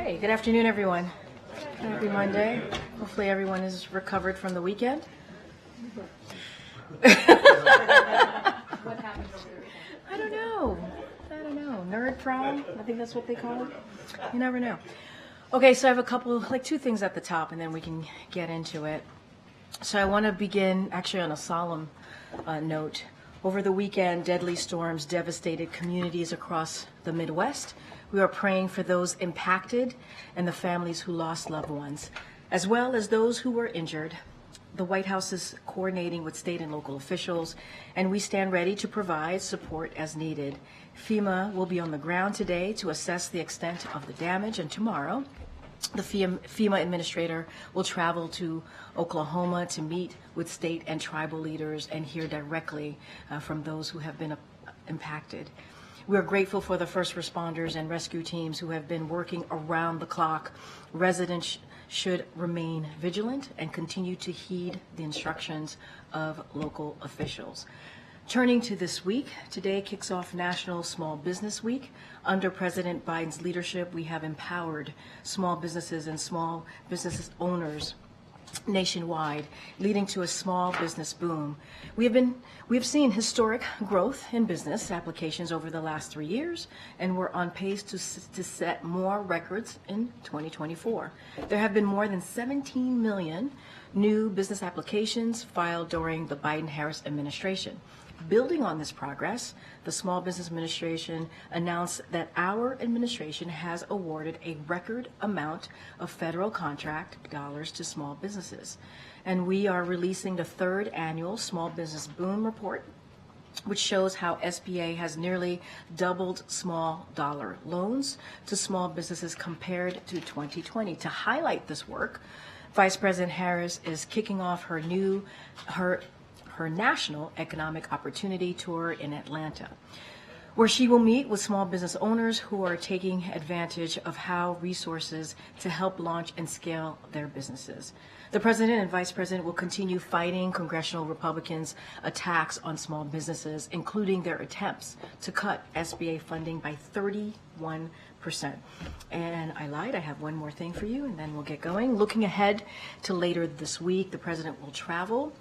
Okay, good afternoon, everyone. Happy Monday. Hopefully everyone is recovered from the weekend. What happened over the weekend? I don't know. Nerd prom? I think that's what they call it. You never know. Okay, so I have two things at the top, and then we can get into it. So I want to begin actually on a solemn note. Over the weekend, deadly storms devastated communities across the Midwest. We are praying for those impacted and the families who lost loved ones, as well as those who were injured. The White House is coordinating with state and local officials, and we stand ready to provide support as needed. FEMA will be on the ground today to assess the extent of the damage, and tomorrow, the FEMA administrator will travel to Oklahoma to meet with state and tribal leaders and hear directly from those who have been impacted. We are grateful for the first responders and rescue teams who have been working around the clock. Residents should remain vigilant and continue to heed the instructions of local officials. Turning to this week, today kicks off National Small Business Week. Under President Biden's leadership, we have empowered small businesses and small business owners nationwide, leading to a small business boom. We've seen historic growth in business applications over the last 3 years, and we're on pace to set more records in 2024. There have been more than 17 million new business applications filed during the Biden-Harris administration. Building on this progress, the Small Business Administration announced that our administration has awarded a record amount of federal contract dollars to small businesses. And we are releasing the third annual Small Business Boom Report, which shows how SBA has nearly doubled small dollar loans to small businesses compared to 2020. To highlight this work, Vice President Harris is kicking off her National Economic Opportunity Tour in Atlanta, where she will meet with small business owners who are taking advantage of how resources to help launch and scale their businesses. The President and Vice President will continue fighting congressional Republicans' attacks on small businesses, including their attempts to cut SBA funding by 31%. And I lied, I have one more thing for you, and then we'll get going. Looking ahead to later this week, the President will travel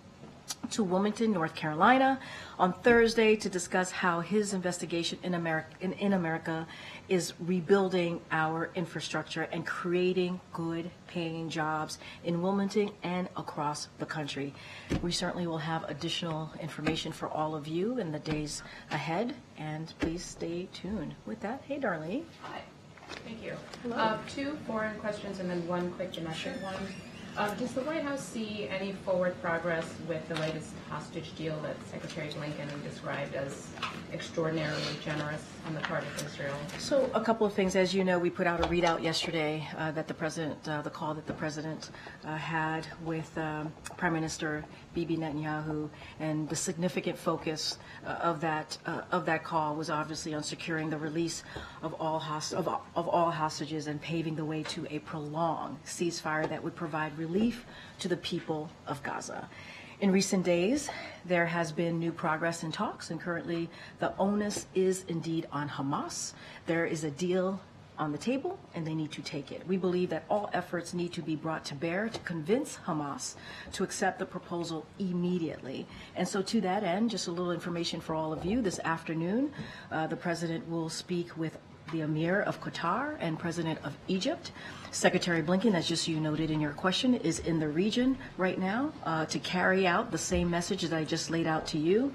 to Wilmington, North Carolina on Thursday to discuss how his investigation in America is rebuilding our infrastructure and creating good paying jobs in Wilmington and across the country. We certainly will have additional information for all of you in the days ahead, and please stay tuned. With that, hey Darlene. Hi. Thank you. Hello. 2 foreign questions and then 1 quick domestic one. Does the White House see any forward progress with the latest hostage deal that Secretary Blinken described as extraordinarily generous on the part of Israel? So a couple of things. As you know, we put out a readout yesterday that the call that the president had with Prime Minister Bibi Netanyahu, and the significant focus of that call was obviously on securing the release of all hostages and paving the way to a prolonged ceasefire that would provide relief to the people of Gaza. In recent days, there has been new progress in talks, and currently the onus is indeed on Hamas. There is a deal on the table, and they need to take it. We believe that all efforts need to be brought to bear to convince Hamas to accept the proposal immediately. And so to that end, just a little information for all of you, this afternoon, the President will speak with the Emir of Qatar and President of Egypt. Secretary Blinken, as just you noted in your question, is in the region right now to carry out the same message that I just laid out to you.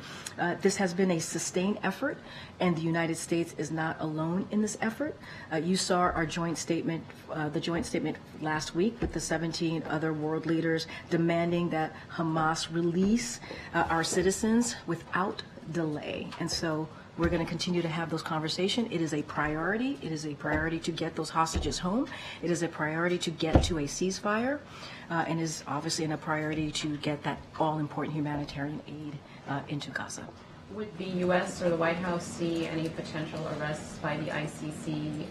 This has been a sustained effort, and the United States is not alone in this effort. You saw our joint statement, the joint statement last week with the 17 other world leaders demanding that Hamas release our citizens without delay. And so we're going to continue to have those conversations. It is a priority. It is a priority to get those hostages home. It is a priority to get to a ceasefire, and is obviously a priority to get that all-important humanitarian aid into Gaza. Would the U.S. or the White House see any potential arrests by the ICC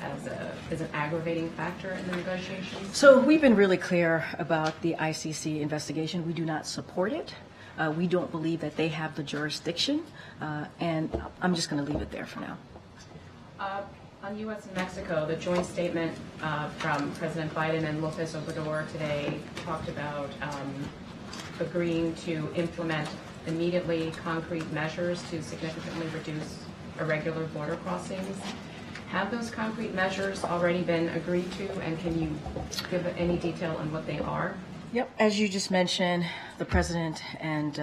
as an aggravating factor in the negotiations? So we've been really clear about the ICC investigation. We do not support it. We don't believe that they have the jurisdiction, and I'm just going to leave it there for now. On U.S. and Mexico, the joint statement from President Biden and López Obrador today talked about agreeing to implement immediately concrete measures to significantly reduce irregular border crossings. Have those concrete measures already been agreed to, and can you give any detail on what they are? Yep, as you just mentioned, the president and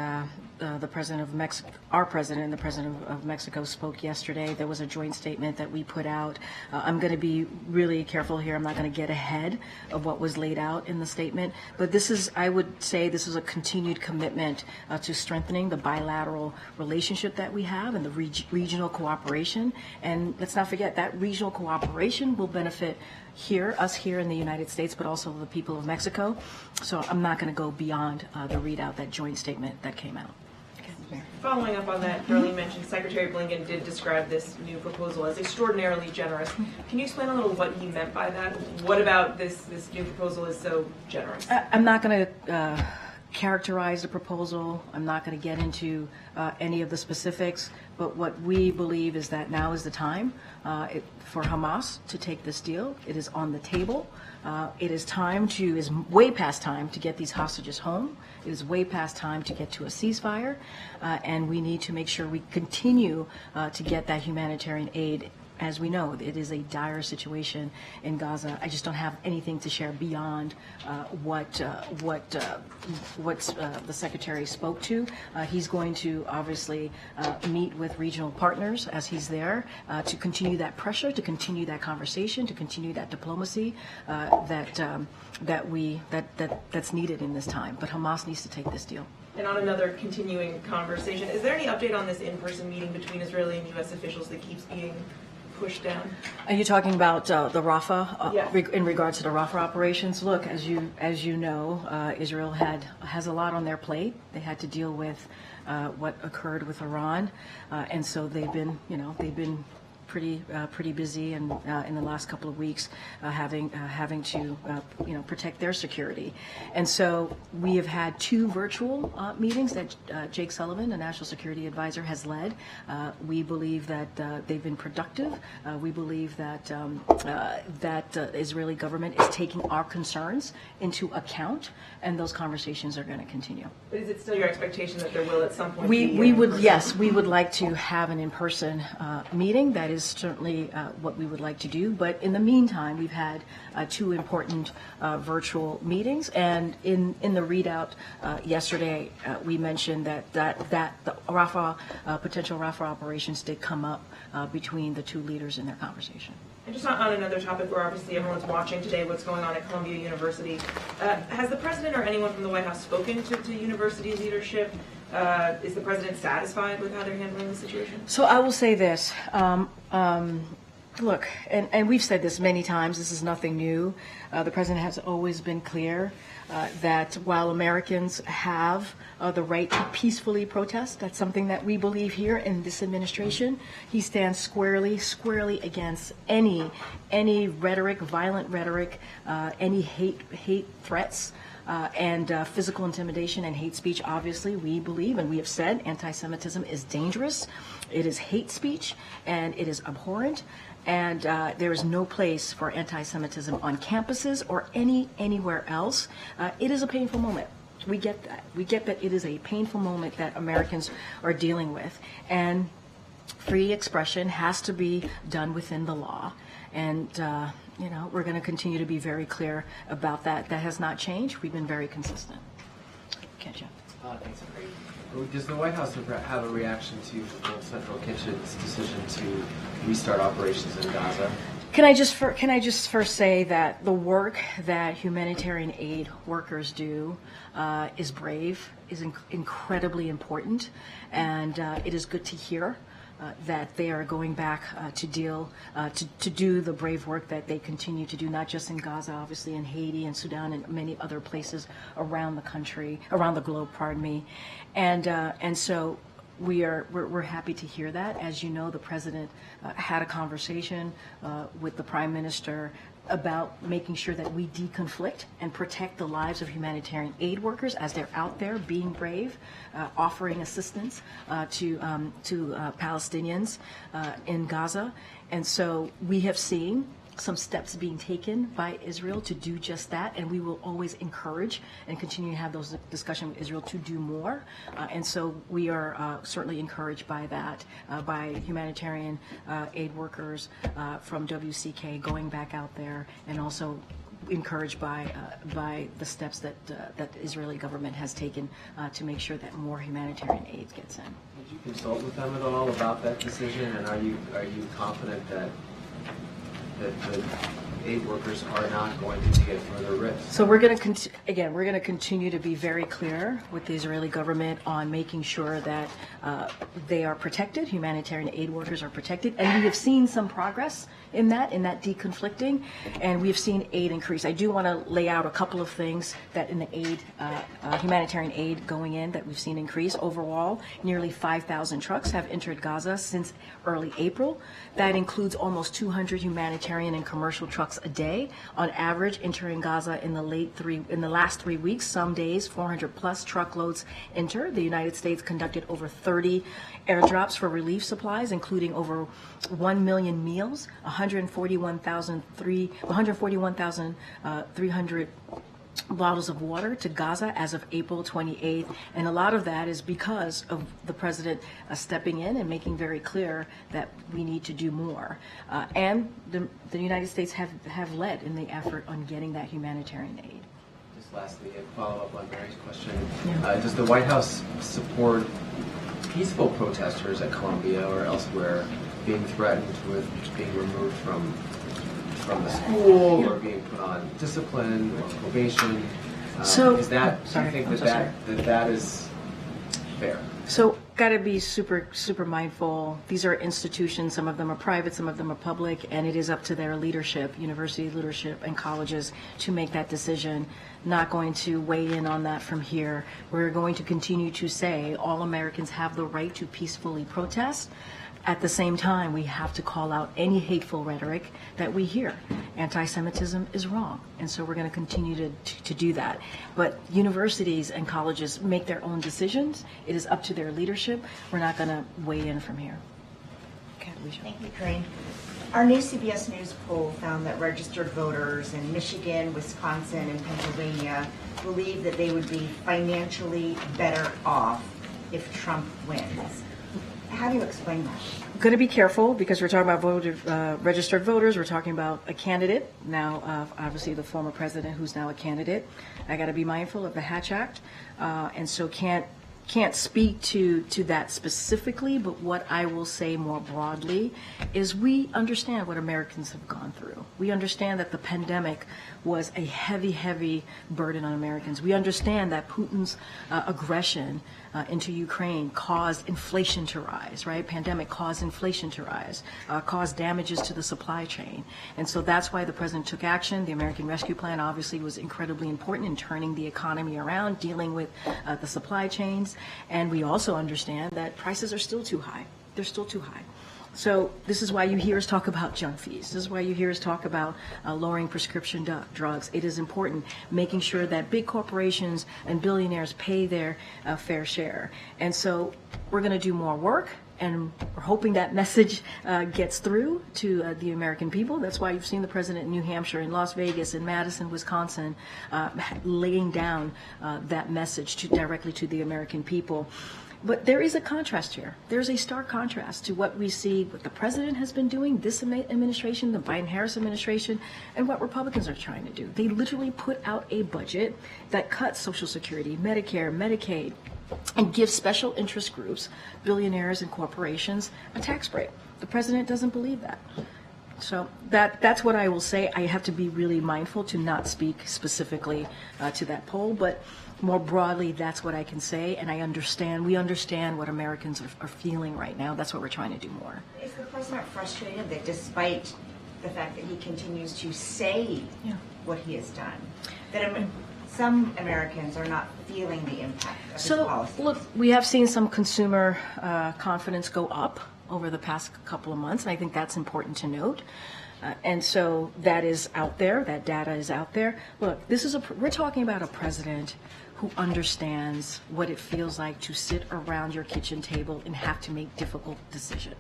the president of Mexico, our president and the president of Mexico spoke yesterday. There was a joint statement that we put out. I'm going to be really careful here. I'm not going to get ahead of what was laid out in the statement. But this is, I would say, this is a continued commitment to strengthening the bilateral relationship that we have and the regional cooperation. And let's not forget that regional cooperation will benefit us here in the United States, but also the people of Mexico. So I'm not going to go beyond the readout, that joint statement that came out. Following up on that, Darlene mentioned Secretary Blinken did describe this new proposal as extraordinarily generous. Can you explain a little what he meant by that? What about this new proposal is so generous? I'm not going to characterize the proposal. I'm not going to get into any of the specifics, but what we believe is that now is the time for Hamas to take this deal. It is on the table. It is way past time to get these hostages home. It is way past time to get to a ceasefire, and we need to make sure we continue to get that humanitarian aid. As we know, it is a dire situation in Gaza. I just don't have anything to share beyond what the Secretary spoke to. He's going to obviously meet with regional partners as he's there to continue that pressure, to continue that conversation, to continue that diplomacy that's needed in this time. But Hamas needs to take this deal. And on another continuing conversation, is there any update on this in-person meeting between Israeli and U.S. officials that keeps being pushed down? Are you talking about the Rafah, Yes. in regards to the Rafah operations? Look, as you know, Israel has a lot on their plate. They had to deal with what occurred with Iran, and so they've been pretty busy, and in the last couple of weeks, having to protect their security. And so we have had 2 virtual meetings that Jake Sullivan, the National Security Advisor, has led. We believe that they've been productive. We believe that the Israeli government is taking our concerns into account, and those conversations are going to continue. But is it still your expectation that there will at some point we would like to have an in-person meeting. That is certainly what we would like to do. But in the meantime, we've had 2 important virtual meetings, and in the readout yesterday, we mentioned that the Rafah potential Rafah operations did come up between the 2 leaders in their conversation. And just on another topic where obviously everyone's watching today what's going on at Columbia University, has the president or anyone from the White House spoken to university leadership? Is the president satisfied with how they're handling the situation? So I will say this. Look, and we've said this many times, this is nothing new. The president has always been clear that while Americans have the right to peacefully protest, that's something that we believe here in this administration. He stands squarely against any rhetoric, violent rhetoric, any hate threats. And physical intimidation and hate speech. Obviously, we believe, and we have said, anti-Semitism is dangerous. It is hate speech, and it is abhorrent. And there is no place for anti-Semitism on campuses or anywhere else. It is a painful moment. We get that. We get that it is a painful moment that Americans are dealing with. And free expression has to be done within the law. And we're going to continue to be very clear about that. That has not changed. We've been very consistent. Thanks, Karine. Does the White House have a reaction to the Central Kitchen's decision to restart operations in Gaza? Can I just first say that the work that humanitarian aid workers do is brave, is incredibly important, and it is good to hear that they are going back to do the brave work that they continue to do, not just in Gaza, obviously in Haiti and Sudan and many other places around the globe, and so we're happy to hear that. As you know, the president had a conversation with the prime minister about making sure that we deconflict and protect the lives of humanitarian aid workers as they're out there being brave, offering assistance to Palestinians in Gaza. And so we have seen some steps being taken by Israel to do just that, and we will always encourage and continue to have those discussions with Israel to do more. And so we are certainly encouraged by that, by humanitarian aid workers from WCK going back out there, and also encouraged by the steps that the Israeli government has taken to make sure that more humanitarian aid gets in. Did you consult with them at all about that decision, and are you confident that the aid workers are not going to take further risks? So we're going to continue to be very clear with the Israeli government on making sure that they are protected, humanitarian aid workers are protected, and we have seen some progress in that deconflicting, and we've seen aid increase. I do want to lay out a couple of things that in the aid, humanitarian aid going in, that we've seen increase. Overall, nearly 5,000 trucks have entered Gaza since early April. That includes almost 200 humanitarian and commercial trucks a day, on average entering Gaza in the last 3 weeks. Some days 400 plus truckloads enter. The United States conducted over 30 airdrops for relief supplies, including over 1 million meals, 141,300 bottles of water to Gaza as of April 28th. And a lot of that is because of the president stepping in and making very clear that we need to do more. And the United States have led in the effort on getting that humanitarian aid. Just lastly, a follow-up on Mary's question. Does the White House support peaceful protesters at Columbia or elsewhere being threatened with being removed from the school or being put on discipline or probation? So, do you think that is fair? So, got to be super mindful. These are institutions. Some of them are private, some of them are public, and it is up to their leadership, university leadership and colleges, to make that decision. Not going to weigh in on that from here. We're going to continue to say all Americans have the right to peacefully protest. At the same time, we have to call out any hateful rhetoric that we hear. Anti-Semitism is wrong, and so we're going to continue to do that. But universities and colleges make their own decisions. It is up to their leadership. We're not going to weigh in from here. Okay, Thank you, Karine. Our new CBS News poll found that registered voters in Michigan, Wisconsin, and Pennsylvania believe that they would be financially better off if Trump wins. How do you explain that? Going to be careful because we're talking about registered voters. We're talking about a candidate now, obviously the former president who's now a candidate. I got to be mindful of the Hatch Act, and so can't speak to that specifically. But what I will say more broadly is we understand what Americans have gone through. We understand that the pandemic was a heavy burden on Americans. We understand that Putin's aggression into Ukraine caused inflation to rise, right? Pandemic caused inflation to rise, caused damages to the supply chain. And so that's why the president took action. The American Rescue Plan obviously was incredibly important in turning the economy around, dealing with the supply chains. And we also understand that prices are still too high. They're still too high. So this is why you hear us talk about junk fees. This is why you hear us talk about lowering prescription drugs. It is important making sure that big corporations and billionaires pay their fair share. And so we're going to do more work, and we're hoping that message gets through to the American people. That's why you've seen the president in New Hampshire, in Las Vegas, in Madison, Wisconsin, laying down that message directly to the American people. But there is a contrast here. There's a stark contrast to what we see, what the president has been doing, this administration, the Biden-Harris administration, and what Republicans are trying to do. They literally put out a budget that cuts Social Security, Medicare, Medicaid, and gives special interest groups, billionaires and corporations, a tax break. The president doesn't believe that. So that's what I will say. I have to be really mindful to not speak specifically to that poll, but more broadly, that's what I can say, and we understand what Americans are feeling right now. That's what we're trying to do more. Is the president frustrated that despite the fact that he continues to say what he has done, that some Americans are not feeling the impact of his So, policies. look, we have seen some consumer confidence go up over the past couple of months, and I think that's important to note. And so that is out there, that data is out there. Look, we're talking about a president who understands what it feels like to sit around your kitchen table and have to make difficult decisions.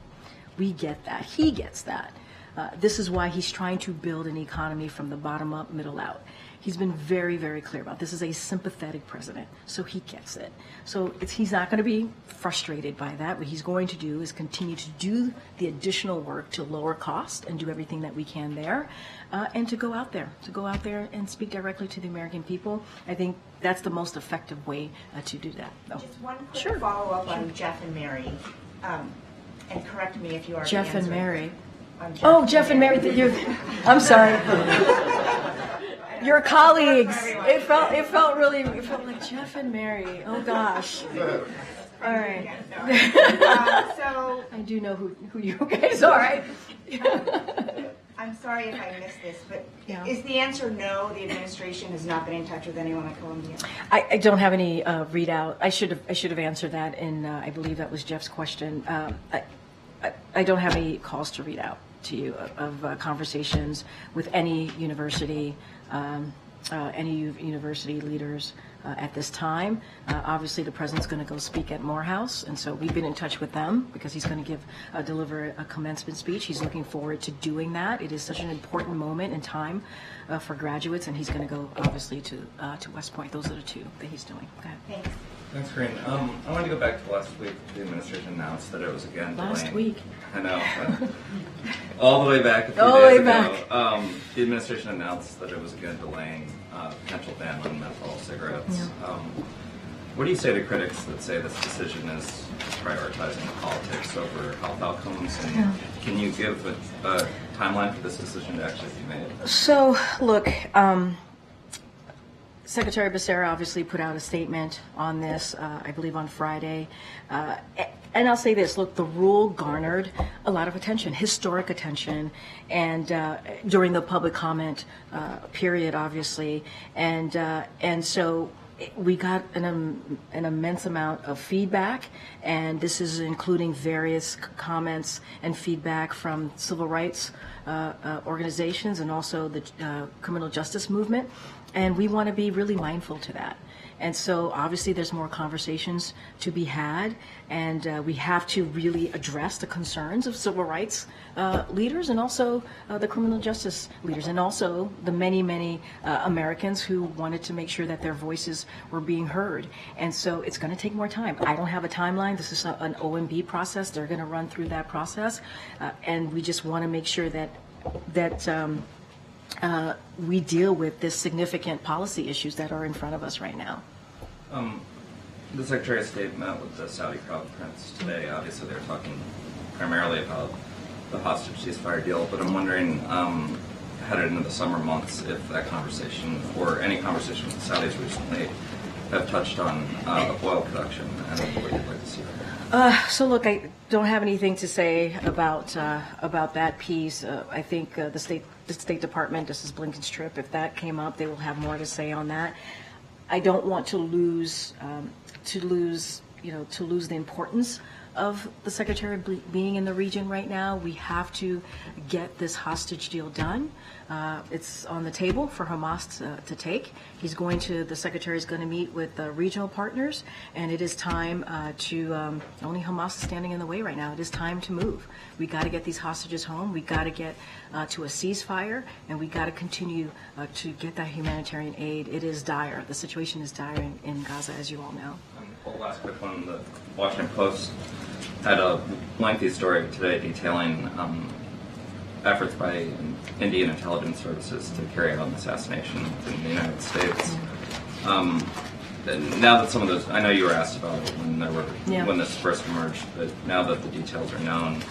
We get that. He gets that. This is why he's trying to build an economy from the bottom up, middle out. He's been very, very clear about this is a sympathetic president, so he gets it. So he's not going to be frustrated by that. What he's going to do is continue to do the additional work to lower cost and do everything that we can there, and to go out there and speak directly to the American people. I think that's the most effective way to do that. Just one quick Sure. follow-up on Jeff and Mary, and correct me if you are Jeff and Mary. On Jeff and Mary. I'm sorry. Your colleagues. It felt like Jeff and Mary. Oh gosh. All right. So I do know who you guys are. I'm sorry if I missed this, but Yeah. is the answer no? The administration has not been in touch with anyone at Columbia. I don't have any readout. I should have answered that in I believe that was Jeff's question. I don't have any calls to read out to you of conversations with any university leaders at this time. Obviously, the president's going to go speak at Morehouse, and so we've been in touch with them because he's going to deliver a commencement speech. He's looking forward to doing that. It is such an important moment in time for graduates, and he's going to go obviously to West Point. Those are the two that he's doing. Okay. Thanks. Thanks, Karine. I wanted to go back to last week. The administration announced that it was again delaying. Last week. I know. All the way back a few All the days way ago. back. The administration announced that it was again delaying potential ban on menthol cigarettes. Yeah. What do you say to critics that say this decision is prioritizing politics over health outcomes? And can you give a timeline for this decision to actually be made? So, look, Secretary Becerra obviously put out a statement on this, I believe on Friday. And I'll say this, look, the rule garnered a lot of attention, historic attention, and during the public comment period, obviously. And so we got an immense amount of feedback, and this is including various comments and feedback from civil rights organizations and also the criminal justice movement. And we want to be really mindful to that. And so obviously there's more conversations to be had, and we have to really address the concerns of civil rights leaders and also the criminal justice leaders and also the many, many Americans who wanted to make sure that their voices were being heard. And so it's going to take more time. I don't have a timeline. This is an OMB process. They're going to run through that process. And we just want to make sure that we deal with this significant policy issues that are in front of us right now. The Secretary of State met with the Saudi Crown Prince today. Obviously, they're talking primarily about the hostage ceasefire deal, but I'm wondering, headed into the summer months, if that conversation or any conversation with the Saudis recently have touched on oil production and what you'd like to see there. So look, I don't have anything to say about that piece. I think the State Department, this is Blinken's trip. If that came up, they will have more to say on that. I don't want to lose the importance of the Secretary being in the region right now. We have to get this hostage deal done. It's on the table for Hamas to take. The Secretary is going to meet with regional partners, and it is time only Hamas is standing in the way right now. It is time to move. We got to get these hostages home. We got to get to a ceasefire, and we got to continue to get that humanitarian aid. It is dire. The situation is dire in Gaza, as you all know. Well, last quick one. The Washington Post had a lengthy story today detailing efforts by Indian intelligence services to carry out an assassination in the United States. Now that some of those, I know you were asked about it when this first emerged, but now that the details are known,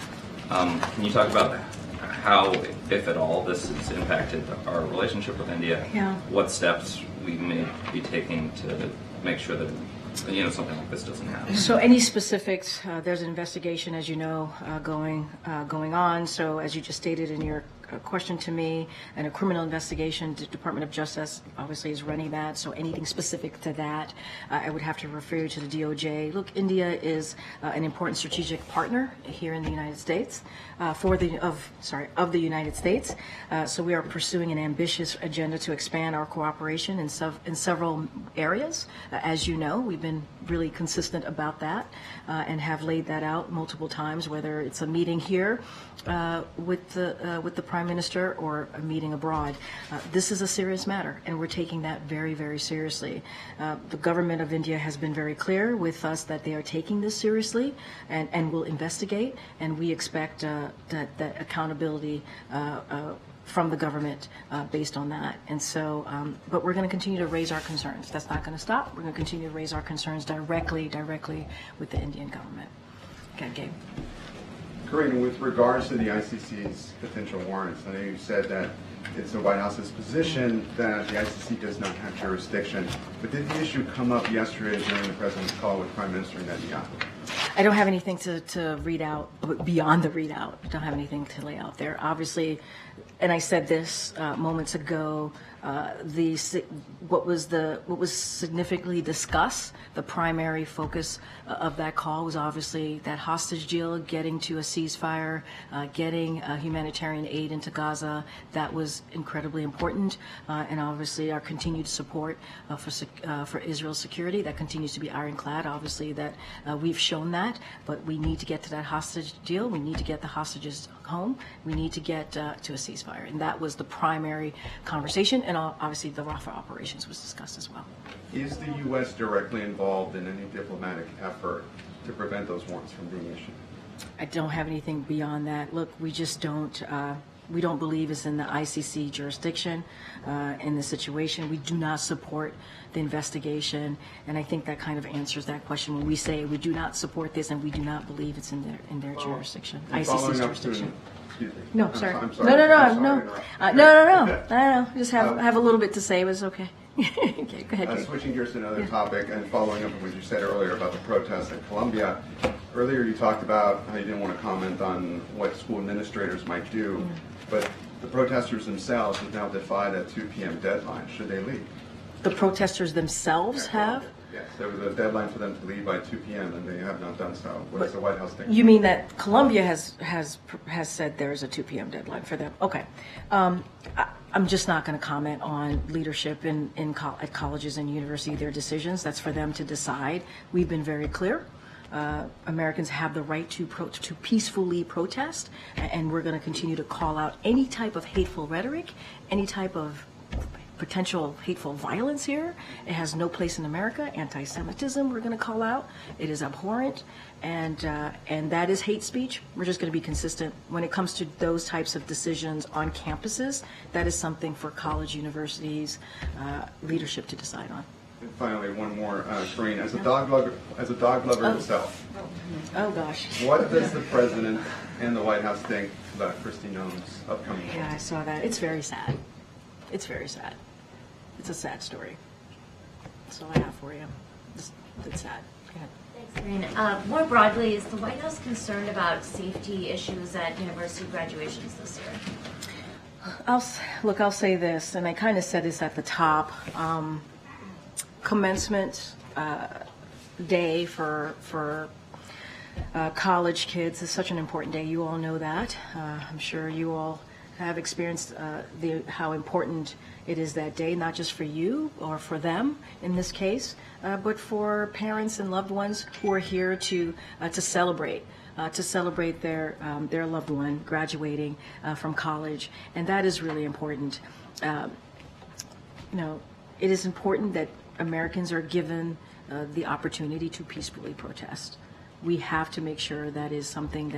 can you talk about how, if at all, this has impacted our relationship with India? Yeah. What steps we may be taking to make sure that something like this doesn't happen? So any specifics, there's an investigation, as you know, going on. So as you just stated in your question to me and a criminal investigation, the Department of Justice obviously is running that, so anything specific to that, I would have to refer you to the DOJ. Look, India is an important strategic partner here in the United States, of the United States. So we are pursuing an ambitious agenda to expand our cooperation in several areas. As you know, we've been really consistent about that and have laid that out multiple times, whether it's a meeting here with the Prime Minister or a meeting abroad. This is a serious matter, and we're taking that very, very seriously. The government of India has been very clear with us that they are taking this seriously and will investigate, and we expect that accountability from the government based on that. And so, but we're going to continue to raise our concerns. That's not going to stop. We're going to continue to raise our concerns directly with the Indian government. Okay, Gabe. Karine, with regards to the ICC's potential warrants, I know you said that it's the White House's position that the ICC does not have jurisdiction, but did the issue come up yesterday during the President's call with Prime Minister Netanyahu? I don't have anything to read out beyond the readout. I don't have anything to lay out there. Obviously, and I said this moments ago, what was significantly discussed, the primary focus of that call was obviously that hostage deal, getting to a ceasefire, getting humanitarian aid into Gaza. That was incredibly important, and obviously our continued support for Israel's security. That continues to be ironclad. Obviously, that we've shown that, but we need to get to that hostage deal. We need to get the hostages home. We need to get to a ceasefire, and that was the primary conversation. And obviously, the Rafah operations was discussed as well. Is the U.S. directly involved in any diplomatic effort to prevent those warrants from being issued? I don't have anything beyond that. Look, we just don't. We don't believe it's in the ICC jurisdiction in this situation. We do not support the investigation, and I think that kind of answers that question when we say we do not support this and we do not believe it's in their jurisdiction, ICC's jurisdiction. Excuse me. No, sorry. I'm sorry. No. Just have a little bit to say. It was okay. Okay, go ahead. Switching gears to another topic and following up on what you said earlier about the protests in Colombia. Earlier you talked about how you didn't want to comment on what school administrators might do, but the protesters themselves have now defied a 2 p.m. deadline. Should they leave? The protesters themselves have? Yes, there was a deadline for them to leave by 2 p.m. and they have not done so. What does the White House think? You mean that Colombia has said there is a 2 p.m. deadline for them? Okay. I'm just not going to comment on leadership at colleges and universities, their decisions. That's for them to decide. We've been very clear. Americans have the right to peacefully protest, and we're going to continue to call out any type of hateful rhetoric, any type of potential hateful violence here. It has no place in America. Anti-Semitism we're going to call out. It is abhorrent, and that is hate speech. We're just going to be consistent when it comes to those types of decisions on campuses. That is something for college, universities, leadership to decide on. And finally, one more, Karine, as a dog lover yourself. Oh gosh. What does the President and the White House think about Kristi Noem's upcoming book? Yeah, I saw that. It's very sad. It's very sad. It's a sad story. That's all I have for you. It's sad. Go ahead. Thanks, Karine. More broadly, is the White House concerned about safety issues at university graduations this year? I'll say this, and I kind of said this at the top. Commencement day for college kids is such an important day. You all know that. I'm sure you all have experienced how important it is that day, not just for you or for them in this case, but for parents and loved ones who are here to celebrate. To celebrate their loved one graduating from college, and that is really important. It is important that Americans are given the opportunity to peacefully protest. We have to make sure that is something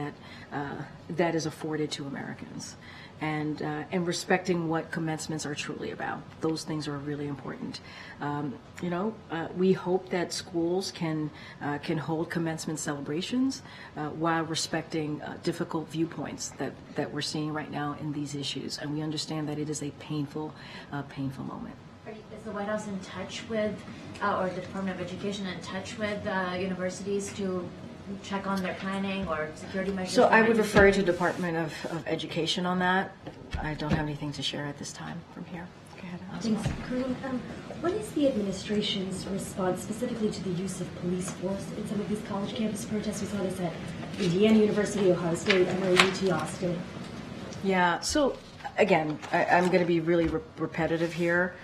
that is afforded to Americans, and respecting what commencements are truly about. Those things are really important. We hope that schools can hold commencement celebrations while respecting difficult viewpoints that we're seeing right now in these issues, and we understand that it is a painful moment. Is the White House in touch with, or the Department of Education in touch with universities to check on their planning or security measures? So I would refer you to Department of Education on that. I don't have anything to share at this time from here. Go ahead, Oswald. Thanks, Karine. What is the administration's response specifically to the use of police force in some of these college campus protests? We saw this at Indiana University, Ohio State, UT Austin. Yeah, so again, I'm going to be really repetitive here.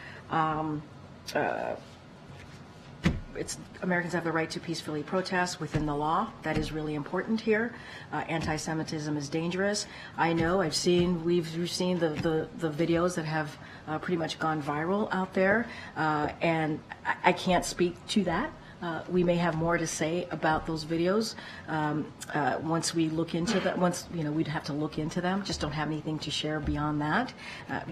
Americans have the right to peacefully protest within the law. That is really important here. Anti-Semitism is dangerous. I know, we've seen the videos that have pretty much gone viral out there, and I can't speak to that. We may have more to say about those videos once we look into that. We'd have to look into them. Just don't have anything to share beyond that.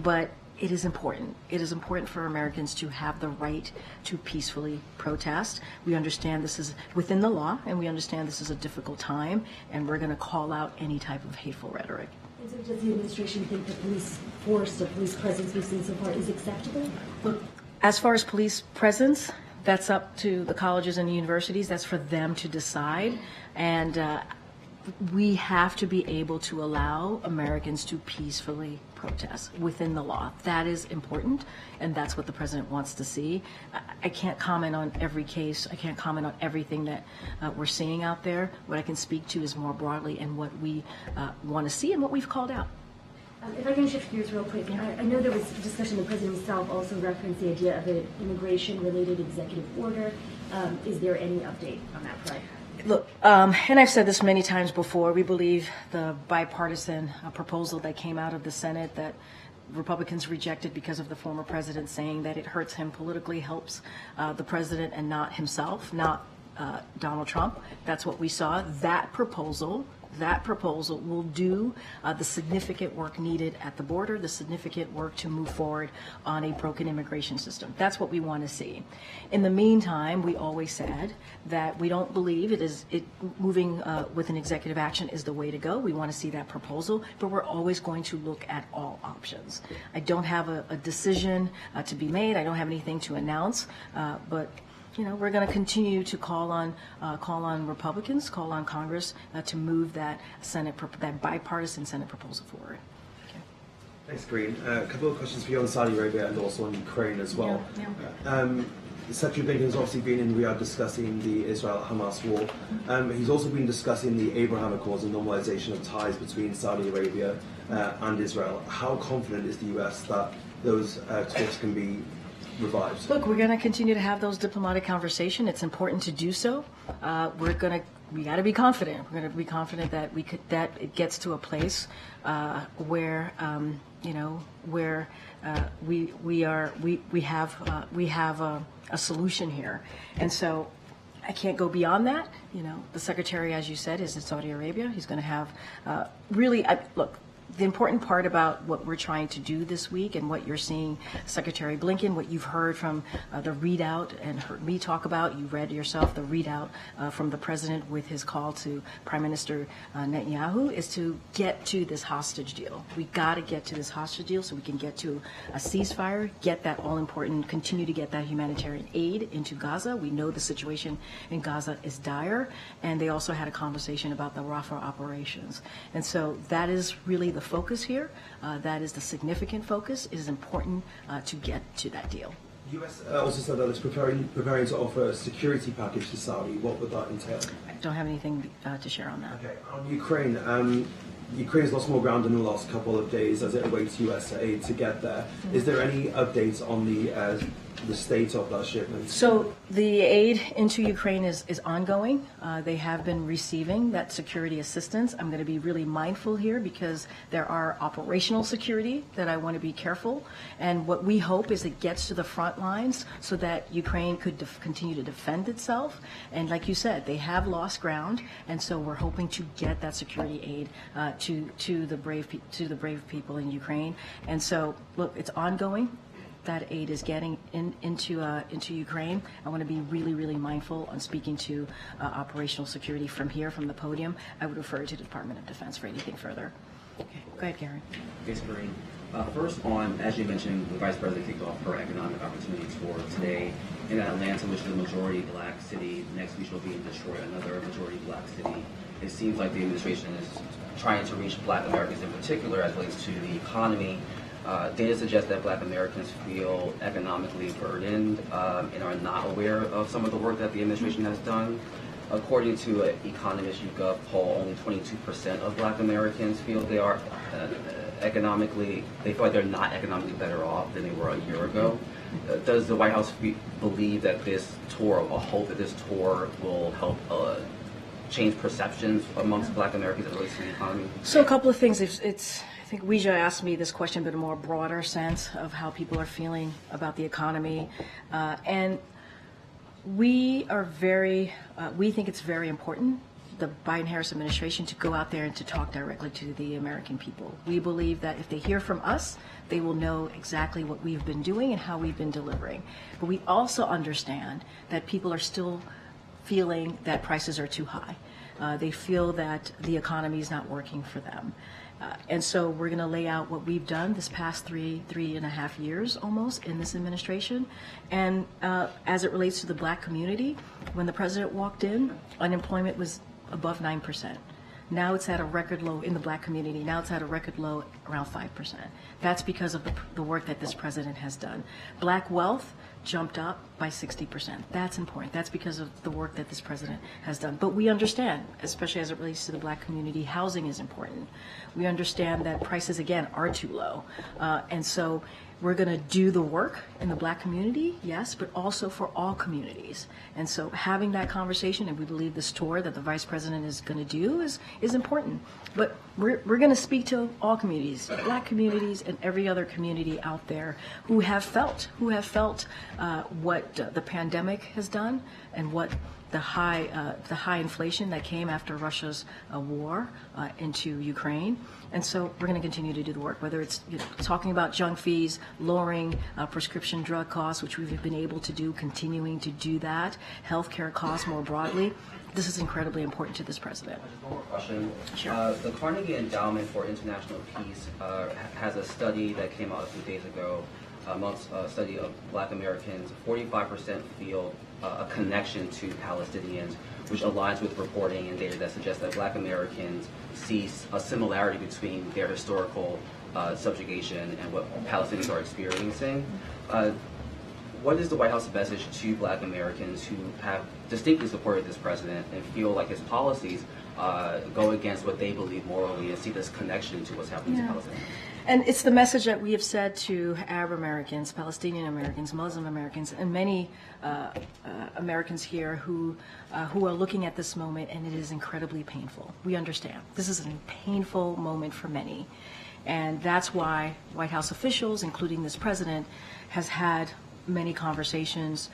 But it is important. It is important for Americans to have the right to peacefully protest. We understand this is within the law, and we understand this is a difficult time, and we're going to call out any type of hateful rhetoric. And so does the administration think the police force or police presence we've seen so far is acceptable? Look, as far as police presence, that's up to the colleges and the universities. That's for them to decide. And we have to be able to allow Americans to peacefully protest within the law. That is important, and that's what the president wants to see. I can't comment on every case. I can't comment on everything that we're seeing out there. What I can speak to is more broadly and what we want to see and what we've called out. If I can shift gears real quick, I know there was discussion, the president himself also referenced the idea of an immigration-related executive order. Is there any update on that front? Look, and I've said this many times before, we believe the bipartisan proposal that came out of the Senate that Republicans rejected because of the former president saying that it hurts him politically helps the president and not himself, not Donald Trump. That's what we saw. That proposal will do the significant work needed at the border, the significant work to move forward on a broken immigration system. That's what we want to see. In the meantime, we always said that we don't believe moving with an executive action is the way to go. We want to see that proposal, but we're always going to look at all options. I don't have a decision to be made. I don't have anything to announce, but we're going to continue to call on Republicans, call on Congress to move that that bipartisan Senate proposal forward. Okay. Thanks, Karine. A couple of questions for you on Saudi Arabia and also on Ukraine as well. Yeah. Secretary Blinken's obviously been in Riyadh discussing the Israel-Hamas war. He's also been discussing the Abraham Accords and normalization of ties between Saudi Arabia and Israel. How confident is the U.S. that those talks can be revived? Look, we're going to continue to have those diplomatic conversations. It's important to do so. We got to be confident. We're going to be confident that it gets to a place where we have a solution here, and so I can't go beyond that. The secretary, as you said, is in Saudi Arabia. He's going to have look. The important part about what we're trying to do this week and what you're seeing Secretary Blinken, what you've heard from the readout and heard me talk about, you read yourself the readout from the president with his call to Prime Minister Netanyahu, is to get to this hostage deal. We got to get to this hostage deal so we can get to a ceasefire, get that all important, continue to get that humanitarian aid into Gaza. We know the situation in Gaza is dire, and they also had a conversation about the Rafah operations. And so that is really the focus here. That is the significant focus. It is important to get to that deal. The U.S. also said that it's preparing to offer a security package to Saudi. What would that entail? I don't have anything to share on that. Okay. On Ukraine, Ukraine has lost more ground in the last couple of days as it awaits U.S. aid to get there. Is there any updates on the state of that shipment? So the aid into Ukraine is ongoing. They have been receiving that security assistance. I'm going to be really mindful here because there are operational security that I want to be careful. And what we hope is it gets to the front lines so that Ukraine could continue to defend itself. And like you said, they have lost ground, and so we're hoping to get that security aid to the brave people in Ukraine. And so look, it's ongoing. That aid is getting into Ukraine. I want to be really, really mindful on speaking to operational security from here, from the podium. I would refer to the Department of Defense for anything further. Okay, go ahead, Karen. Thanks, Karine. First on, as you mentioned, the Vice President kicked off her economic opportunity tour today in Atlanta, which is a majority black city. Next week she'll be in Detroit, another majority black city. It seems like the administration is trying to reach Black Americans in particular as it relates to the economy. Data suggests that Black Americans feel economically burdened and are not aware of some of the work that the administration has done. According to an Economist YouGov poll, only 22% of Black Americans feel they are they feel like they're not economically better off than they were a year ago. Does the White House believe that this tour, or hope that this tour will help change perceptions amongst Black Americans as it relates to the economy? So a couple of things. I think Weijia asked me this question, but a more broader sense of how people are feeling about the economy. And we think it's very important, the Biden-Harris administration, to go out there and to talk directly to the American people. We believe that if they hear from us, they will know exactly what we've been doing and how we've been delivering. But we also understand that people are still feeling that prices are too high. They feel that the economy is not working for them. And so we're going to lay out what we've done this past three and a half years almost in this administration. And as it relates to the Black community, when the president walked in, unemployment was above 9%. Now it's at a record low in the Black community. Now it's at a record low around 5%. That's because of the work that this president has done. Black wealth jumped up by 60%. That's important. That's because of the work that this president has done. But we understand, especially as it relates to the Black community, housing is important. We understand that prices, again, are too low. And so we're going to do the work in the Black community, yes, but also for all communities. And so having that conversation, and we believe this tour that the Vice President is going to do is important. But we're going to speak to all communities, Black communities and every other community out there who have felt what the pandemic has done and what the high inflation that came after Russia's war into Ukraine. And so we're going to continue to do the work, whether it's talking about junk fees, lowering prescription drug costs, which we've been able to do, continuing to do that, healthcare costs more broadly. This is incredibly important to this president. Just one more question. Sure. The Carnegie Endowment for International Peace has a study that came out a few days ago. Amongst a study of Black Americans, 45% feel a connection to Palestinians, which aligns with reporting and data that suggests that Black Americans see a similarity between their historical subjugation and what Palestinians are experiencing. What is the White House message to Black Americans who have distinctly supported this president and feel like his policies go against what they believe morally and see this connection to what's happening to Palestine? And it's the message that we have said to Arab Americans, Palestinian Americans, Muslim Americans, and many Americans here who are looking at this moment, and it is incredibly painful. We understand. This is a painful moment for many. And that's why White House officials, including this president, has had many conversations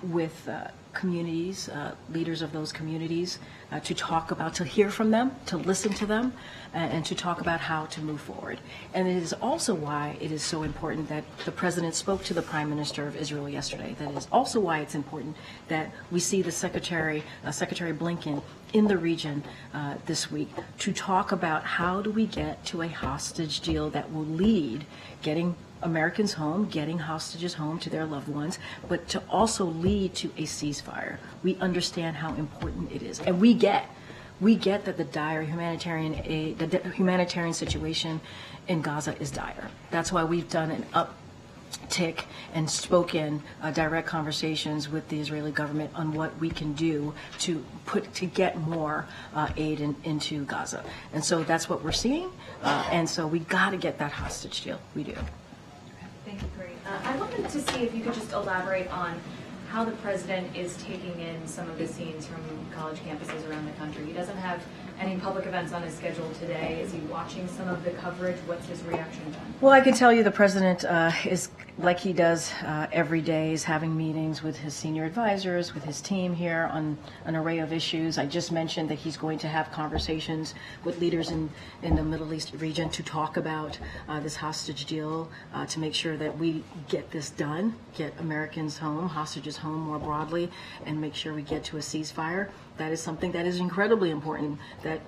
with communities, leaders of those communities, to hear from them, to listen to them, and to talk about how to move forward. And it is also why it is so important that the president spoke to the Prime Minister of Israel yesterday. That is also why it's important that we see the Secretary Blinken in the region this week to talk about how do we get to a hostage deal that will lead getting Americans home, getting hostages home to their loved ones, but to also lead to a ceasefire. We understand how important it is, and we get that the dire humanitarian situation in Gaza is dire. That's why we've done an uptick and spoken direct conversations with the Israeli government on what we can do to get more aid into Gaza. And so that's what we're seeing. And so we got to get that hostage deal. We do. Thank you, Karine. I wanted to see if you could just elaborate on how the president is taking in some of the scenes from college campuses around the country. He doesn't have any public events on his schedule today. Is he watching some of the coverage? What's his reaction been? Well, I can tell you the president is, like he does every day, is having meetings with his senior advisors, with his team here on an array of issues. I just mentioned that he's going to have conversations with leaders in the Middle East region to talk about this hostage deal, to make sure that we get this done, get Americans home, hostages home more broadly, and make sure we get to a ceasefire. That is something that is incredibly important that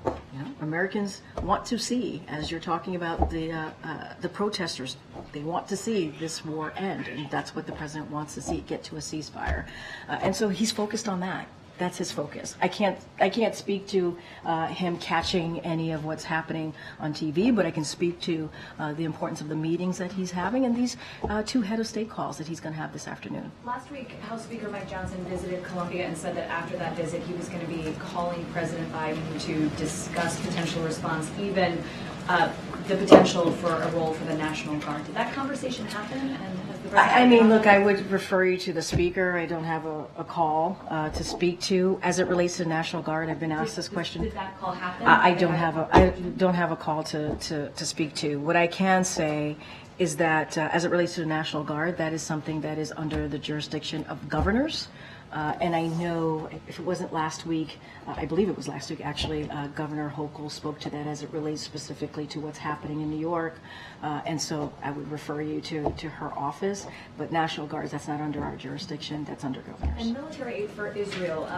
Americans want to see. As you're talking about the protesters, they want to see this war end, and that's what the president wants to see, get to a ceasefire. And so he's focused on that. That's his focus. I can't speak to him catching any of what's happening on TV, but I can speak to the importance of the meetings that he's having and these 2 head of state calls that he's going to have this afternoon. Last week, House Speaker Mike Johnson visited Colombia and said that after that visit, he was going to be calling President Biden to discuss potential response, even the potential for a role for the National Guard. Did that conversation happen? And has the president I mean, look, I would refer you to the speaker. I don't have a call to speak to as it relates to the National Guard. I've been asked this question. Did that call happen? I don't have a call to speak to. What I can say is that as it relates to the National Guard, that is something that is under the jurisdiction of governors. And I know if it wasn't last week, I believe it was last week actually, Governor Hochul spoke to that as it relates specifically to what's happening in New York. And so I would refer you to her office. But National Guards, that's not under our jurisdiction, that's under governors. And military aid for Israel,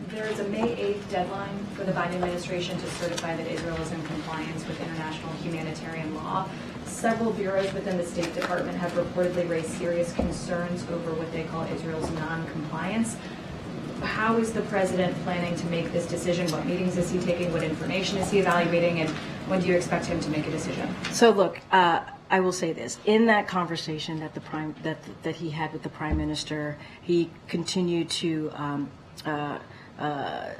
there is a May 8th deadline for the Biden administration to certify that Israel is in compliance with international humanitarian law. Several bureaus within the State Department have reportedly raised serious concerns over what they call Israel's non-compliance. How is the president planning to make this decision? What meetings is he taking? What information is he evaluating? And when do you expect him to make a decision? So look, I will say this: in that conversation that he had with the Prime Minister, he continued to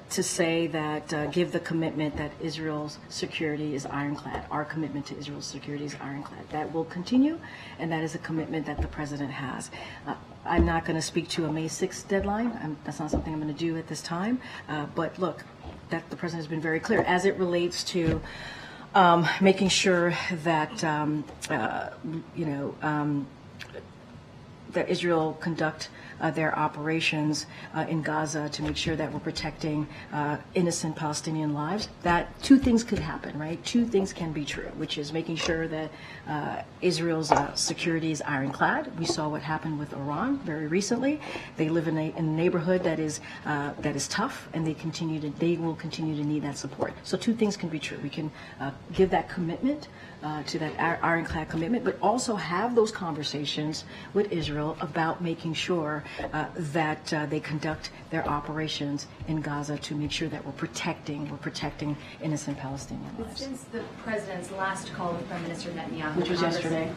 say that give the commitment that Israel's security is ironclad. Our commitment to Israel's security is ironclad. That will continue, and that is a commitment that the president has. I'm not going to speak to a May 6th deadline. That's not something I'm going to do at this time. But look, that the president has been very clear as it relates to making sure that that Israel conduct their operations in Gaza to make sure that we're protecting innocent Palestinian lives. That 2 things could happen, right? 2 things can be true, which is making sure that Israel's security is ironclad. We saw what happened with Iran very recently. They live in a neighborhood that is tough, and they will continue to need that support. So 2 things can be true. We can give that commitment to that ironclad commitment, but also have those conversations with Israel about making sure that they conduct their operations in Gaza to make sure that we're protecting innocent Palestinian lives. Since the president's last call with Prime Minister Netanyahu, which was yesterday,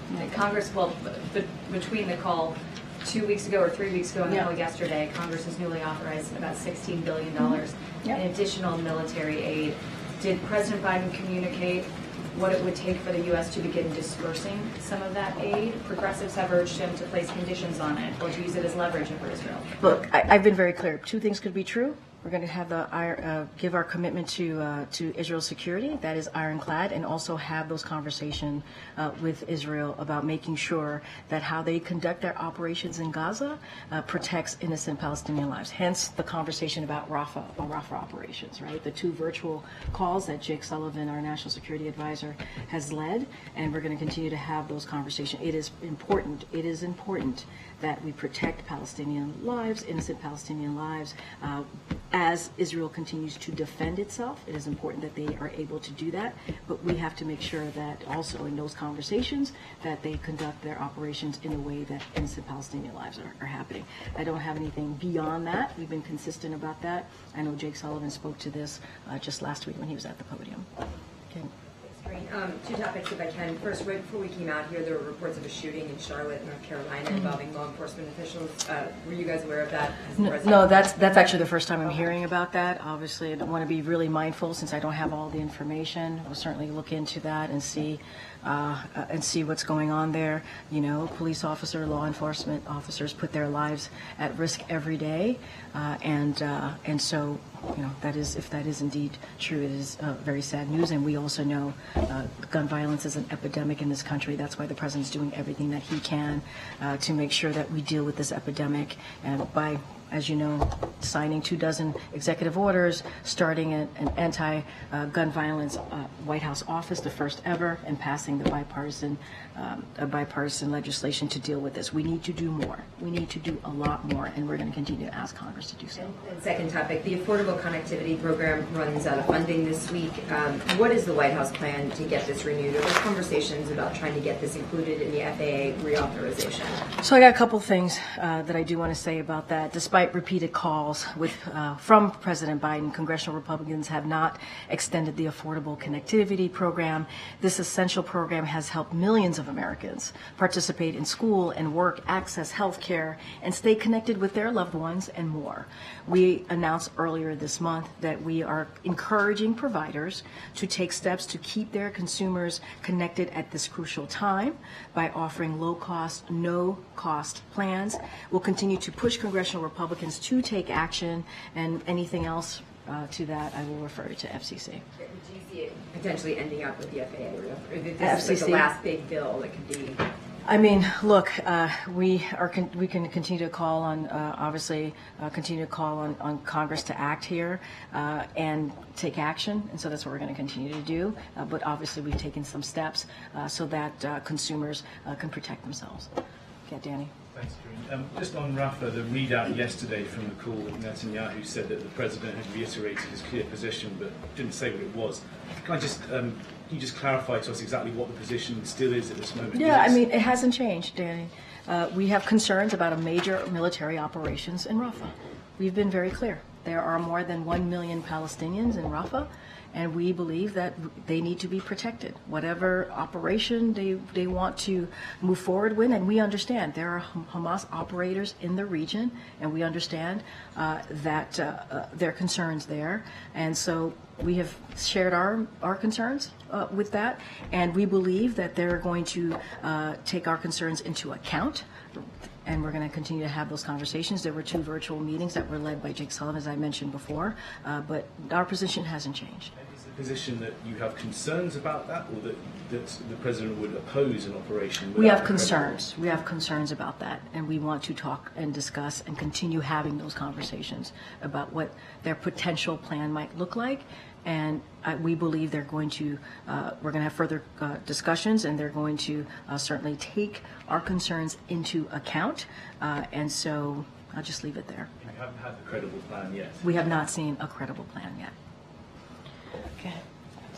between the call 2 weeks ago or 3 weeks ago and the call yesterday, Congress has newly authorized about $16 billion in additional military aid. Did President Biden communicate what it would take for the U.S. to begin dispersing some of that aid? Progressives have urged him to place conditions on it or to use it as leverage over Israel. Look, I've been very clear. 2 things could be true. We're going to have give our commitment to Israel's security, that is ironclad, and also have those conversations with Israel about making sure that how they conduct their operations in Gaza protects innocent Palestinian lives. Hence the conversation about Rafah operations, right? The 2 virtual calls that Jake Sullivan, our national security advisor, has led, and we're going to continue to have those conversations. It is important that we protect Palestinian lives, innocent Palestinian lives, as Israel continues to defend itself. It is important that they are able to do that, but we have to make sure that also in those conversations that they conduct their operations in a way that innocent Palestinian lives are happening. I don't have anything beyond that. We've been consistent about that. I know Jake Sullivan spoke to this just last week when he was at the podium. Okay. 2 topics, if I can. First, right before we came out here, there were reports of a shooting in Charlotte, North Carolina, involving law enforcement officials. Were you guys aware of that? No, that's actually the first time I'm hearing about that. Obviously, I want to be really mindful since I don't have all the information. We'll certainly look into that and see what's going on there. You know, police officers, law enforcement officers put their lives at risk every day, and so that is, if that is indeed true, it is very sad news. And we also know gun violence is an epidemic in this country. That's why the president's doing everything that he can to make sure that we deal with this epidemic, and by, as you know, signing 24 executive orders, starting an anti-gun violence White House office, the first ever, and passing the bipartisan legislation to deal with this. We need to do more. We need to do a lot more, and we're going to continue to ask Congress to do so. And second topic, the Affordable Connectivity Program runs out of funding this week. What is the White House plan to get this renewed? Are there conversations about trying to get this included in the FAA reauthorization? So I got a couple things that I do want to say about that. Despite despite repeated calls from President Biden, congressional Republicans have not extended the Affordable Connectivity Program. This essential program has helped millions of Americans participate in school and work, access health care, and stay connected with their loved ones and more. We announced earlier this month that we are encouraging providers to take steps to keep their consumers connected at this crucial time by offering low-cost, no-cost plans. We'll continue to push congressional Republicans to take action, and anything else to that, I will refer to FCC. Do you see it potentially ending up with the FAA? Or this FCC? is like the last big bill that could be... I mean, look, we can continue to call on, continue to call on Congress to act here and take action, and so that's what we're going to continue to do. But obviously, we've taken some steps so that consumers can protect themselves. Okay, Danny. Thanks, Karine. Just on Rafah, the readout yesterday from the call with Netanyahu said that the president had reiterated his clear position, but didn't say what it was. Can you just clarify to us exactly what the position still is at this moment? Yeah, I mean, it hasn't changed, Danny. We have concerns about a major military operations in Rafah. We've been very clear. There are more than 1 million Palestinians in Rafah, and we believe that they need to be protected. Whatever operation they want to move forward with, and we understand there are Hamas operators in the region, and we understand that there are concerns there. And so we have shared our concerns with that, and we believe that they're going to take our concerns into account. And we're going to continue to have those conversations. There were 2 virtual meetings that were led by Jake Sullivan, as I mentioned before, but our position hasn't changed. Is the position that you have concerns about that, or that the president would oppose an operation? We have concerns. We have concerns about that, and we want to talk and discuss and continue having those conversations about what their potential plan might look like. And we believe they're going to, we're going to have further discussions, and they're going to certainly take our concerns into account. And so I'll just leave it there. You haven't had a credible plan yet. We have not seen a credible plan yet. Okay.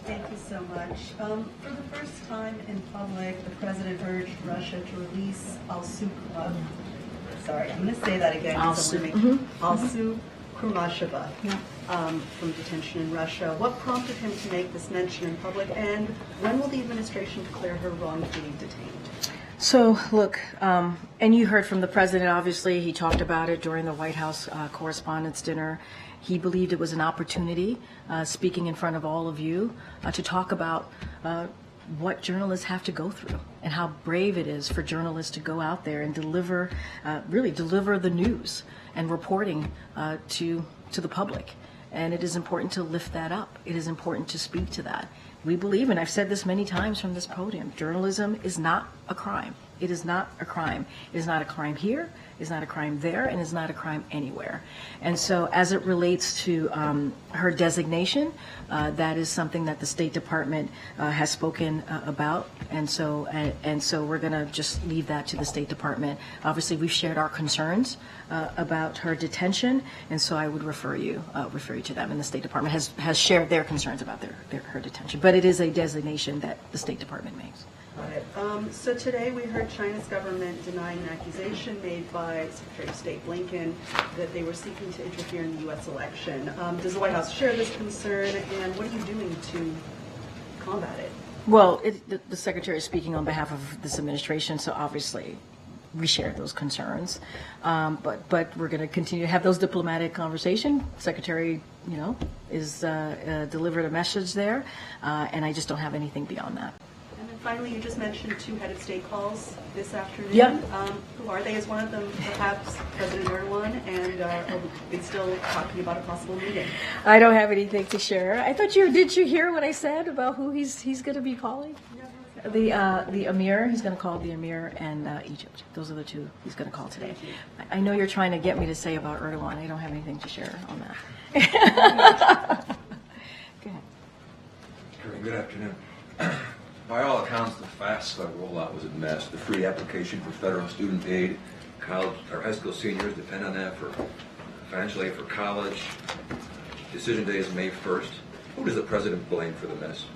Thank you so much. For the first time in public, the president urged Russia to release sorry, I'm going to say that again. Alsu Kurmasheva from detention in Russia. What prompted him to make this mention in public, and when will the administration declare her wrongfully detained? So, look, and you heard from the president, obviously, he talked about it during the White House Correspondents' Dinner. He believed it was an opportunity, speaking in front of all of you, to talk about what journalists have to go through and how brave it is for journalists to go out there and deliver, really deliver the news and reporting to the public. And it is important to lift that up. It is important to speak to that. We believe, and I've said this many times from this podium, journalism is not a crime. It is not a crime. It is not a crime here, it's not a crime there, and it's not a crime anywhere. And so as it relates to her designation, that is something that the State Department has spoken about, and so we're going to just leave that to the State Department. Obviously, we've shared our concerns about her detention, and so I would refer you to them. And the State Department has shared their concerns about her detention, but it is a designation that the State Department makes. Got it. So today we heard China's government denying an accusation made by Secretary of State Blinken that they were seeking to interfere in the U.S. election. Does the White House share this concern, and what are you doing to combat it? Well, the Secretary is speaking on behalf of this administration, so obviously we share those concerns. But we're going to continue to have those diplomatic conversations. Secretary, is delivered a message there, and I just don't have anything beyond that. And then finally, you just mentioned 2 head of state calls this afternoon. Yeah. Who are they? Is one of them perhaps President Erdogan, and are they still talking about a possible meeting? I don't have anything to share. I thought did you hear what I said about who he's going to be calling? The Emir, he's going to call the Emir, and Egypt. Those are the 2 he's going to call today. I know you're trying to get me to say about Erdogan. I don't have anything to share on that. Go ahead. Good afternoon. By all accounts, the FAFSA rollout was a mess. The free application for federal student aid, college or high school seniors depend on that for financial aid for college. Decision day is May 1st. Who does the president blame for the mess?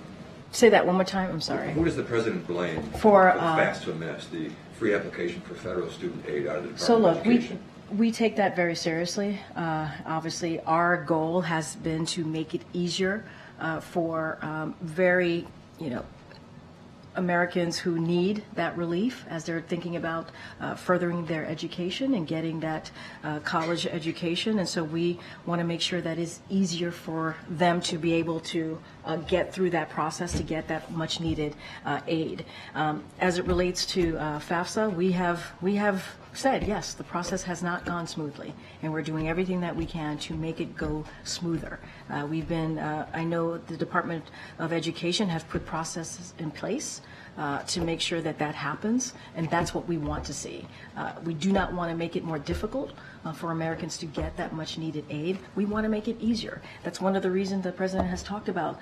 Say that one more time. I'm sorry. Who does the president blame for the FAFSA mess, the free application for federal student aid out of the Department so look, of Education? We take that very seriously. Obviously, our goal has been to make it easier for very, Americans who need that relief as they're thinking about furthering their education and getting that college education. And so we want to make sure that it's easier for them to be able to get through that process, to get that much needed aid. As it relates to FAFSA, we have said, yes, the process has not gone smoothly, and we're doing everything that we can to make it go smoother. We've been, I know the Department of Education has put processes in place to make sure that that happens, and that's what we want to see. We do not want to make it more difficult for Americans to get that much needed aid. We want to make it easier. That's one of the reasons the President has talked about,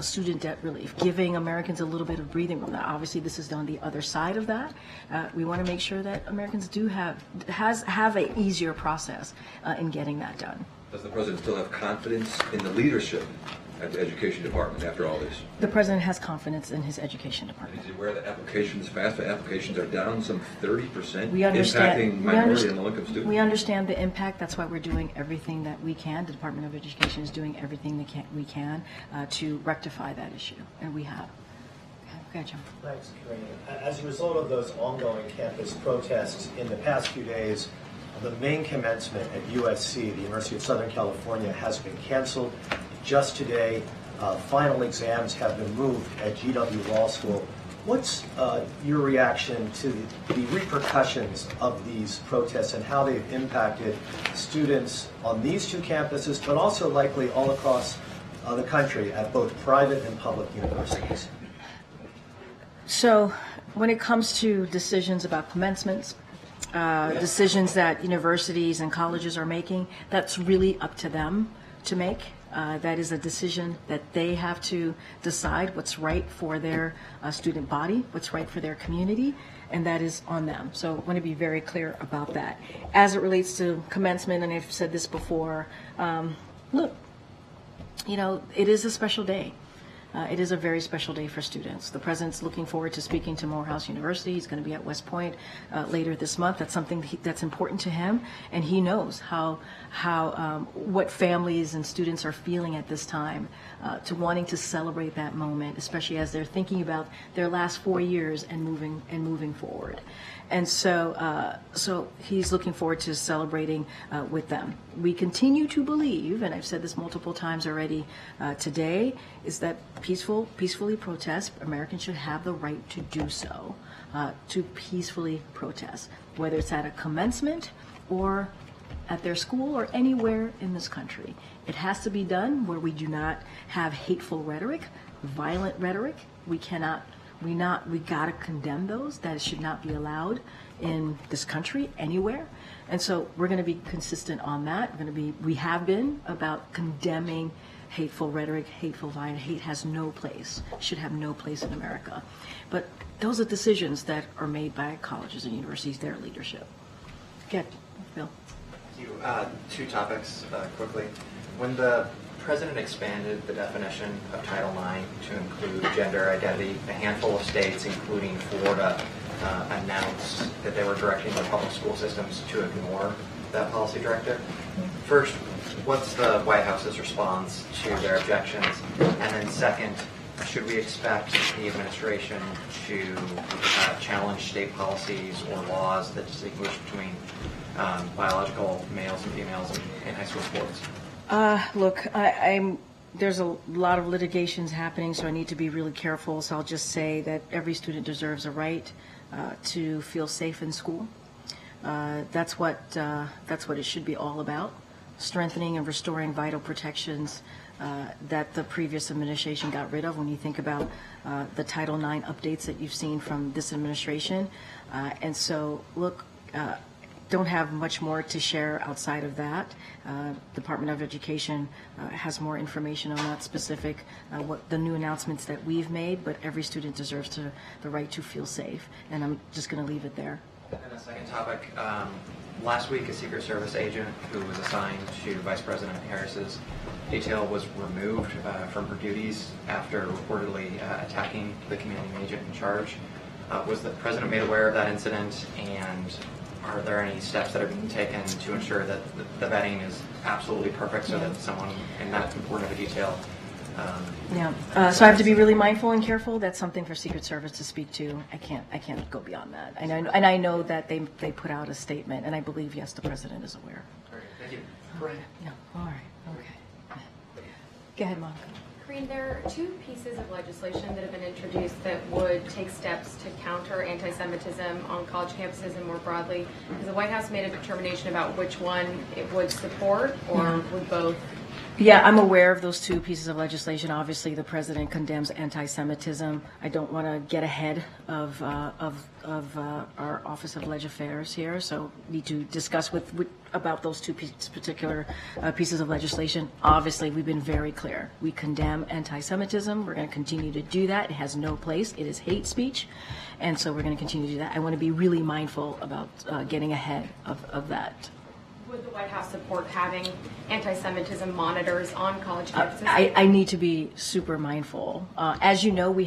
student debt relief, giving Americans a little bit of breathing room. Now, obviously, this is on the other side of that. We want to make sure that Americans do have an easier process in getting that done. Does the President still have confidence in the leadership at the Education Department after all this? The President has confidence in his Education Department. Is he aware that FAFSA applications are down some 30%, We understand, impacting minority and low-income students? We understand the impact. That's why we're doing everything that we can. The Department of Education is doing everything we can to rectify that issue, and we have. Okay, John. Thanks, Karine. As a result of those ongoing campus protests in the past few days, the main commencement at USC, the University of Southern California, has been canceled. Just today, final exams have been moved at GW Law School. What's your reaction to the repercussions of these protests and how they've impacted students on these two campuses, but also likely all across the country at both private and public universities? So when it comes to decisions about commencements, decisions that universities and colleges are making, that's really up to them to make. That is a decision that they have to decide what's right for their student body, what's right for their community, and that is on them. So I want to be very clear about that. As it relates to commencement, and I've said this before, look, it is a special day. It is a very special day for students. The President's looking forward to speaking to Morehouse University. He's going to be at West Point later this month. That's something that's important to him, and he knows what families and students are feeling at this time, to wanting to celebrate that moment, especially as they're thinking about their last 4 years and moving forward. And so he's looking forward to celebrating with them. We continue to believe, and I've said this multiple times already today, is that peacefully protest. Americans should have the right to do so, to peacefully protest, whether it's at a commencement or at their school or anywhere in this country. It has to be done where we do not have hateful rhetoric, violent rhetoric. We gotta condemn those. That should not be allowed in this country anywhere. And so we're going to be consistent on that. We have been about condemning hateful rhetoric, hateful violence. Hate has no place, should have no place in America. But those are decisions that are made by colleges and universities, their leadership. Get Bill. Thank you. Two topics quickly. When the President expanded the definition of Title IX to include gender identity, a handful of states, including Florida, announced that they were directing their public school systems to ignore that policy directive. First, what's the White House's response to their objections? And then second, should we expect the administration to challenge state policies or laws that distinguish between biological males and females in high school sports? Look, there's a lot of litigations happening, so I need to be really careful. So I'll just say that every student deserves a right to feel safe in school. That's what it should be all about, strengthening and restoring vital protections that the previous administration got rid of. When you think about the Title IX updates that you've seen from this administration, and so look. Don't have much more to share outside of that. Department of Education has more information on that specific, what the new announcements that we've made, but every student deserves the right to feel safe, and I'm just going to leave it there. And a second topic, last week a Secret Service agent who was assigned to Vice President Harris's detail was removed from her duties after reportedly attacking the commanding agent in charge. Was the President made aware of that incident, and are there any steps that are being taken to ensure that the vetting is absolutely perfect so that someone in that important of a detail so I have to be really mindful and careful. That's something for Secret Service to speak to. I can't go beyond that. And I know that they put out a statement, and I believe, yes, the president is aware. All right, thank you. All right, okay. Go ahead, Monica. Karine, there are two pieces of legislation that have been introduced that would take steps to counter anti-Semitism on college campuses and more broadly. Has the White House made a determination about which one it would support, or would both? Yeah, I'm aware of those two pieces of legislation. Obviously, the president condemns anti-Semitism. I don't want to get ahead of our Office of Leg Affairs here, so need to discuss about those two particular pieces of legislation. Obviously, we've been very clear. We condemn anti-Semitism. We're going to continue to do that. It has no place. It is hate speech, and so we're going to continue to do that. I want to be really mindful about getting ahead of that. Would the White House support having anti-Semitism monitors on college campuses? I need to be super mindful. As you know, we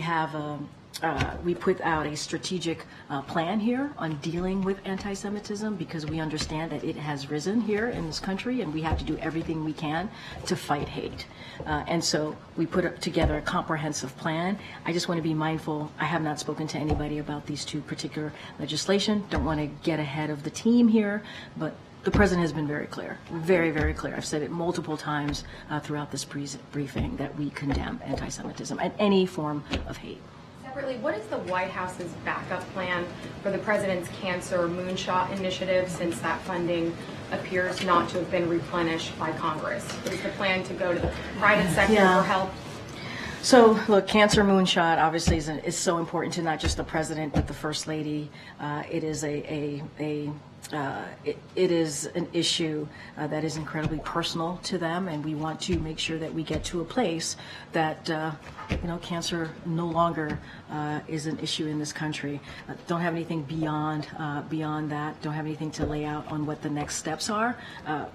put out a strategic plan here on dealing with anti-Semitism because we understand that it has risen here in this country, and we have to do everything we can to fight hate. And so we put together a comprehensive plan. I just want to be mindful. I have not spoken to anybody about these two particular legislation. Don't want to get ahead of the team here, but the president has been very clear, very, very clear. I've said it multiple times throughout this briefing that we condemn anti-Semitism and any form of hate. Separately, what is the White House's backup plan for the president's cancer moonshot initiative, since that funding appears not to have been replenished by Congress? Is the plan to go to the private sector for help? So, look, cancer moonshot obviously is so important to not just the president but the first lady. It is it is an issue that is incredibly personal to them, and we want to make sure that we get to a place that cancer no longer is an issue in this country. Don't have anything beyond that. Don't have anything to lay out on what the next steps are,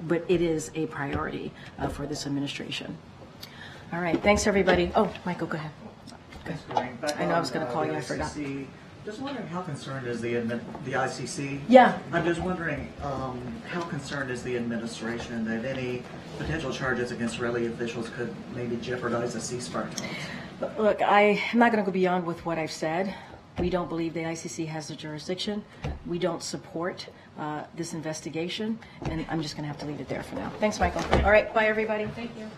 but it is a priority for this administration. All right, thanks everybody. Oh, Michael, go ahead. Thanks, Karine. I know I was going to call you. I forgot. Just wondering how concerned is the ICC? Yeah. I'm just wondering how concerned is the administration that any potential charges against Israeli officials could maybe jeopardize the ceasefire talks? Look, I'm not going to go beyond with what I've said. We don't believe the ICC has the jurisdiction. We don't support this investigation, and I'm just going to have to leave it there for now. Thanks, Michael. All right, bye everybody. Thank you.